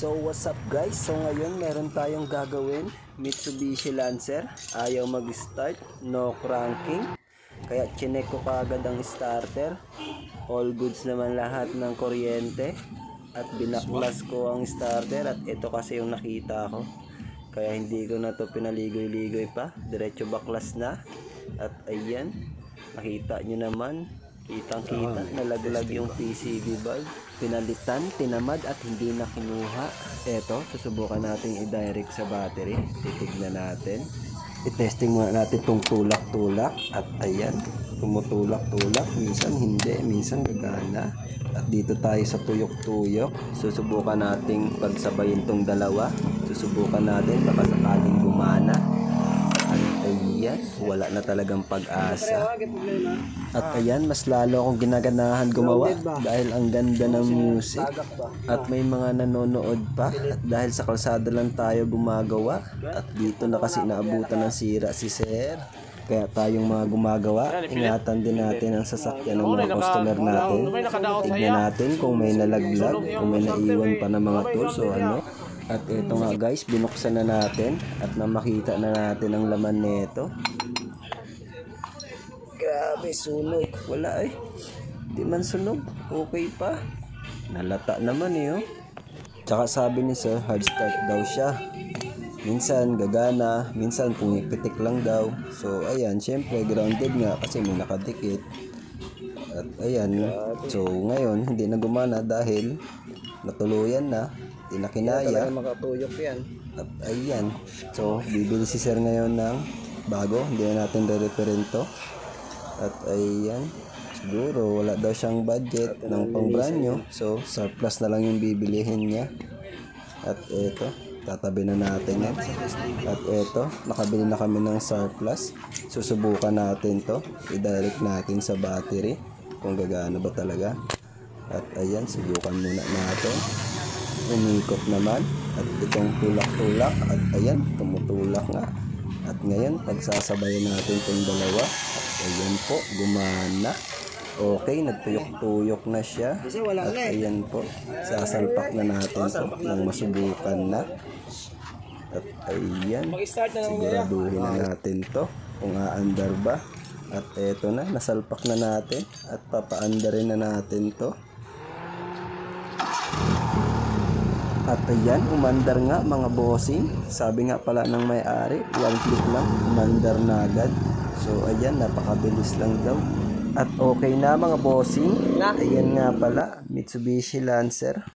So what's up guys? So ngayon meron tayong gagawin. Mitsubishi Lancer. Ayaw mag-start. No cranking. Kaya chinek ko kaagad ang starter. All goods naman lahat ng kuryente. At binaklas ko ang starter. At ito kasi yung nakita ko. Kaya hindi ko na to pinaligoy-ligoy pa. Diretso baklas na. At ayan. Nakita nyo naman. Kitang-kita, nalaglag yung PCB bulb. Pinalitan, tinamad at hindi na kinuha. Eto, susubukan natin i-direct sa battery. Titignan natin. I-testing muna natin itong tulak-tulak. At ayan, tumutulak-tulak. Minsan hindi, minsan gagana. At dito tayo sa tuyok-tuyok. Susubukan natin pagsabayin itong dalawa. Susubukan natin baka sakaling gumana. At ayan, wala na talagang pag-asa. At ayan, mas lalo akong ginaganahan gumawa dahil ang ganda ng music at may mga nanonood pa. At dahil sa kalsada lang tayo gumagawa at dito na kasi naabutan ng sira si Sir. Kaya tayong mga gumagawa, ingatan din natin ang sasakyan ng mga customer natin. Tignan natin kung may nalaglag, kung may naiwan pa ng mga tools o ano. At ito nga guys, binuksan na natin at makita na natin ang laman nito. Grabe, sunog. Wala eh. Di man sunog. Okay pa. Nalata naman eh oh. Tsaka sabi ni Sir, hard start daw siya. Minsan gagana, minsan pumipitik lang daw. So ayan, syempre grounded nga kasi may nakadikit. At ayan, so ngayon hindi na gumana dahil natuluyan na. Hindi na kinaya. Makatuyok yan. At ayan, so bibili si Sir ngayon ng bago. Hindi na natin re-referin to. At ayan, siguro wala daw siyang budget ng pang brand new. So surplus na lang yung bibilihin niya. At eto, tatabi na natin yan. At eto, nakabili na kami ng surplus. Susubukan natin to. I-direct natin sa battery kung gagana ba talaga. At ayan, subukan muna natin. Umikot naman. At itong tulak-tulak. At ayan, tumutulak nga. At ngayon, pagsasabayan natin itong dalawa. At ayan po, gumana. Okay, nagtuyok-tuyok na siya. At ayan po, sasalpak na natin to nang masubukan na. At ayan, siguraduhin na natin to kung aandar ba. At eto na, nasalpak na natin. At papaandarin na natin to. At ayan, umandar nga mga bossing. Sabi nga pala ng may-ari, 1 click lang, umandar na agad. So ayan, napakabilis lang daw. At okay na mga bossing. Ayan nga pala, Mitsubishi Lancer.